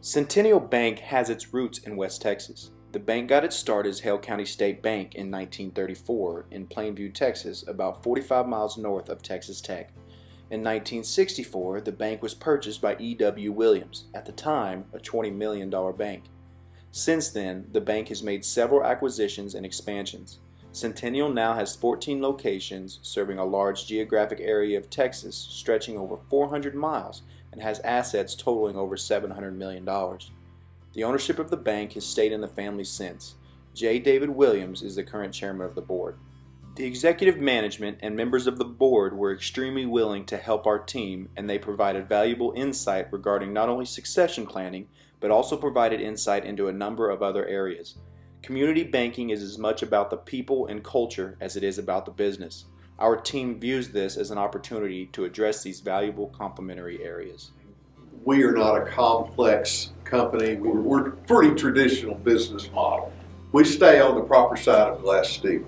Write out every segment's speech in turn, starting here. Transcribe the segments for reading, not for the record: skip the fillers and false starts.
Centennial Bank has its roots in West Texas. The bank got its start as Hale County State Bank in 1934 in Plainview, Texas, about 45 miles north of Texas Tech. In 1964, the bank was purchased by E.W. Williams, at the time a $20 million bank. Since then, the bank has made several acquisitions and expansions. Centennial now has 14 locations, serving a large geographic area of Texas stretching over 400 miles and has assets totaling over $700 million. The ownership of the bank has stayed in the family since. J. David Williams is the current chairman of the board. The executive management and members of the board were extremely willing to help our team, and they provided valuable insight regarding not only succession planning, but also provided insight into a number of other areas. Community banking is as much about the people and culture as it is about the business. Our team views this as an opportunity to address these valuable complementary areas. We are not a complex company. We're a pretty traditional business model. We stay on the proper side of Glass-Steagall.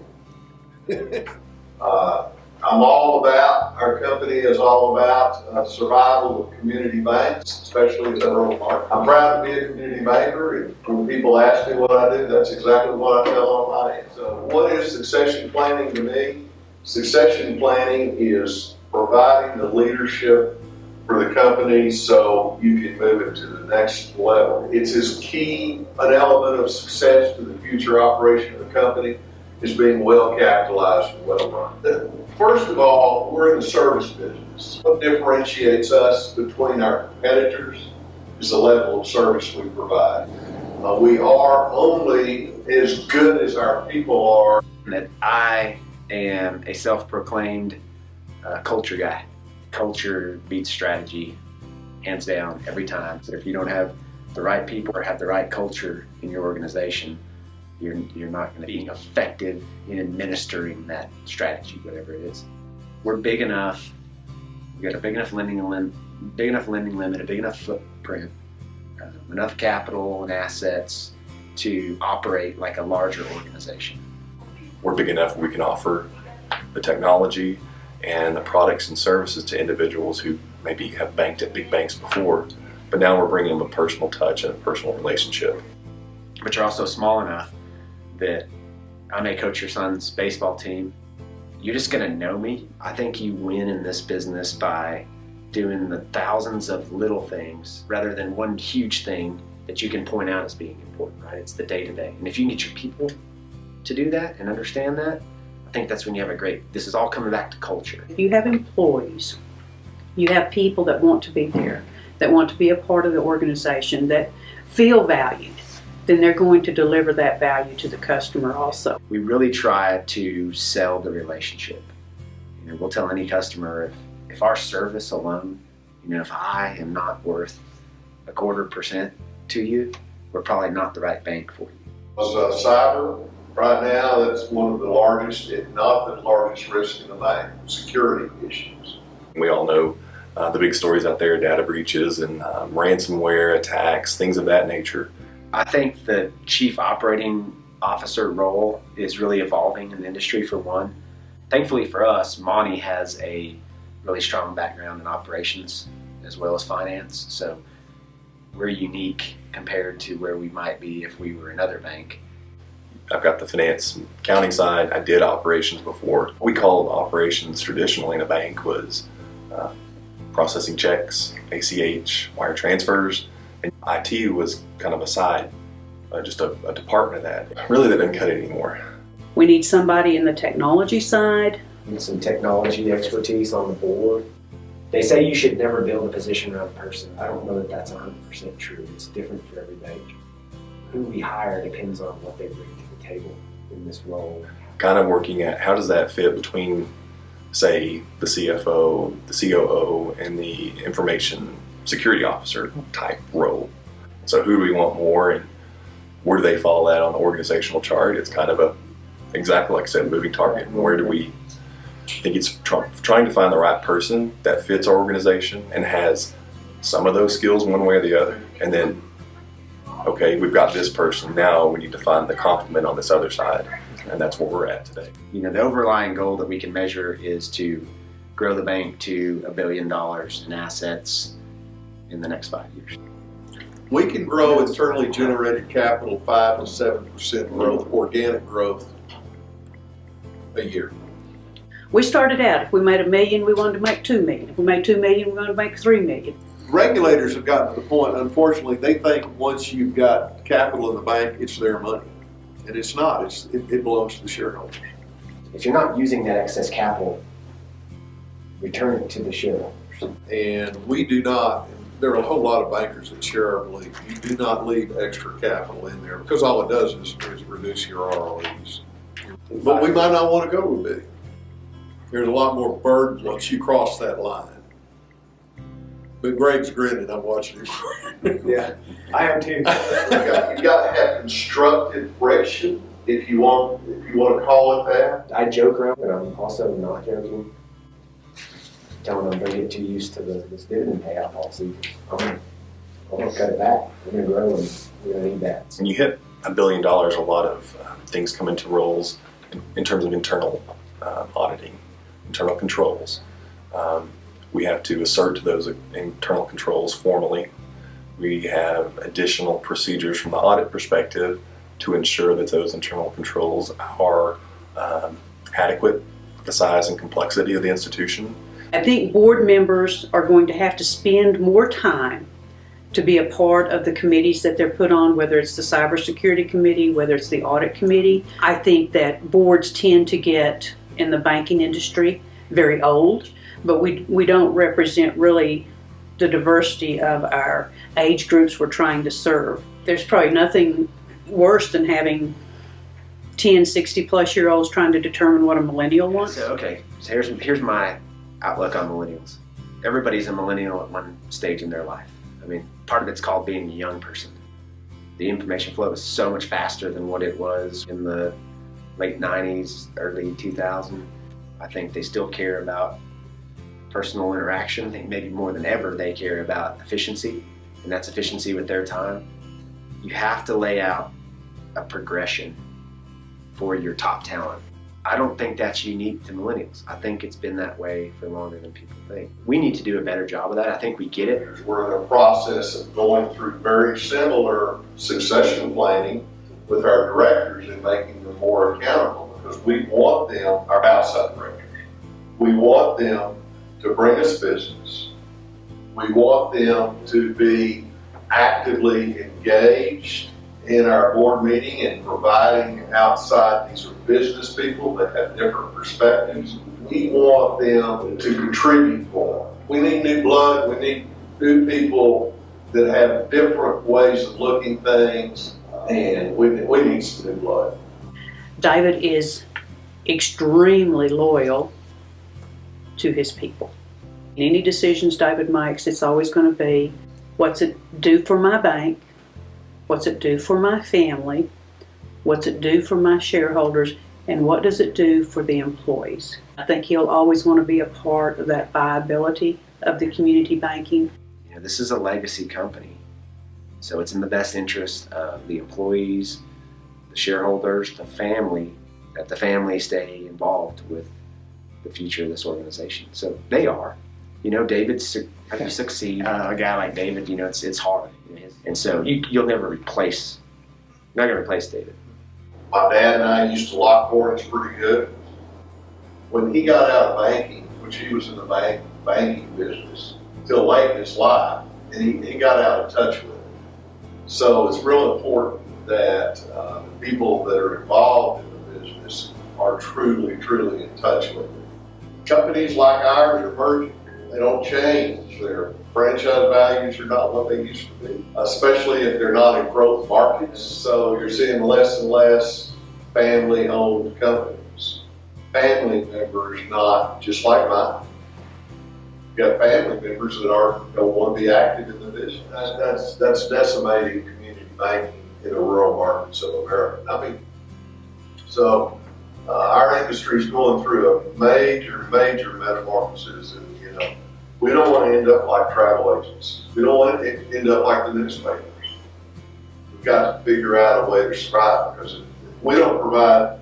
Our company is all about survival of community banks, especially as a rural market. I'm proud to be a community banker, and when people ask me what I do, that's exactly what I tell them I am. So what is succession planning to me? Succession planning is providing the leadership for the company so you can move it to the next level. It's as key an element of success to the future operation of the company is being well capitalized and well run. First of all, we're in the service business. What differentiates us between our competitors is the level of service we provide. We are only as good as our people are. That I am a self-proclaimed culture guy. Culture beats strategy, hands down, every time. So if you don't have the right people or have the right culture in your organization, you're not going to be effective in administering that strategy, whatever it is. We're big enough. We got a big enough lending limit, a big enough footprint, enough capital and assets to operate like a larger organization. We're big enough we can offer the technology and the products and services to individuals who maybe have banked at big banks before, but now we're bringing them a personal touch and a personal relationship. But you're also small enough that I may coach your son's baseball team. You're just gonna know me. I think you win in this business by doing the thousands of little things rather than one huge thing that you can point out as being important, right? It's the day-to-day. And if you can get your people to do that and understand that, I think that's when you have this is all coming back to culture. If you have employees, you have people that want to be there, that want to be a part of the organization, that feel valued, then they're going to deliver that value to the customer also. We really try to sell the relationship. We'll tell any customer if our service alone, if I am not worth 0.25% to you, we're probably not the right bank for you. As cyber, right now, that's one of the largest, if not the largest risk in the bank, security issues. We all know the big stories out there, data breaches and ransomware attacks, things of that nature. I think the chief operating officer role is really evolving in the industry for one. Thankfully for us, Monty has a really strong background in operations as well as finance, so we're unique compared to where we might be if we were another bank. I've got the finance and accounting side. I did operations before. We called operations traditionally in a bank was processing checks, ACH, wire transfers, and IT was kind of a side, just a department of that. Really, that doesn't cut it anymore. We need somebody in the technology side. And some technology expertise on the board. They say you should never build a position around a person. I don't know that that's 100% true. It's different for every bank. Who we hire depends on what they bring to the table in this role. Kind of working at how does that fit between, say, the CFO, the COO, and the information security officer type role. So who do we want more, and where do they fall at on the organizational chart? It's kind of exactly like I said, moving target. And where do we think it's trying to find the right person that fits our organization and has some of those skills one way or the other, and then okay, we've got this person, now we need to find the complement on this other side, and that's where we're at today. The overlying goal that we can measure is to grow the bank to $1 billion in assets in the next 5 years. We can grow internally generated capital 5 to 7% growth, organic growth a year. We started out, if we made $1 million, we wanted to make $2 million. If we made $2 million, we wanted to make $3 million. Regulators have gotten to the point, unfortunately, they think once you've got capital in the bank, it's their money. And it's not, it belongs to the shareholders. If you're not using that excess capital, return it to the shareholders. And we do not, there are a whole lot of bankers that share our belief, you do not leave extra capital in there because all it does is reduce your ROEs. But we might not want to go to $1 billion. There's a lot more burden once you cross that line. But Greg's grinning, I'm watching him. Yeah, I am too. You got to have constructive friction, if you want to call it that. I joke around, but I'm also not joking. Telling them don't get too used to this dividend payout policy. I'm gonna cut it back. We're gonna grow and we're gonna need that. When you hit $1 billion, a lot of things come into roles in terms of internal auditing, internal controls. We have to assert those internal controls formally. We have additional procedures from the audit perspective to ensure that those internal controls are adequate for the size and complexity of the institution. I think board members are going to have to spend more time to be a part of the committees that they're put on, whether it's the cybersecurity committee, whether it's the audit committee. I think that boards tend to get, in the banking industry, very old, but we don't represent really the diversity of our age groups we're trying to serve. There's probably nothing worse than having 10, 60-plus-year-olds trying to determine what a millennial wants. So here's my outlook on millennials. Everybody's a millennial at one stage in their life. I mean, part of it's called being a young person. The information flow is so much faster than what it was in the late 90s, early 2000s. I think they still care about personal interaction. I think maybe more than ever they care about efficiency, and that's efficiency with their time. You have to lay out a progression for your top talent. I don't think that's unique to millennials. I think it's been that way for longer than people think. We need to do a better job of that. I think we get it. We're in a process of going through very similar succession planning with our directors and making them more accountable because we want them, our outside directors, we want them to bring us business. We want them to be actively engaged in our board meeting and providing outside, these are business people that have different perspectives. We want them to contribute more. We need new blood, we need new people that have different ways of looking things, and we need some new blood. David is extremely loyal to his people. Any decisions David makes, it's always going to be, what's it do for my bank? What's it do for my family? What's it do for my shareholders? And what does it do for the employees? I think he'll always want to be a part of that viability of the community banking. You know, this is a legacy company, so it's in the best interest of the employees, the shareholders, the family, that the family stay involved with the future of this organization. So they are. You know, how do you succeed? A guy like David, you know, it's hard. And so you'll never replace, you're not going to replace David. My dad and I used to lock horns pretty good. When he got out of banking, which he was in the banking business, till late in his life, and he got out of touch with it. So it's real important that the people that are involved in the business are truly, truly in touch with it. Companies like ours are emerging. They don't change. Their franchise values are not what they used to be, especially if they're not in growth markets. So you're seeing less and less family-owned companies. Family members, not just like mine. You've got family members that don't want to be active in the business. That's decimating community banking in the rural markets of America. I mean, so our industry is going through a major metamorphosis. And, you know, we don't want to end up like travel agents. We don't want to end up like the newspapers. We've got to figure out a way to survive because if we don't provide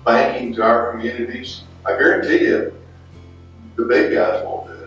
banking to our communities, I guarantee you, the big guys won't do it.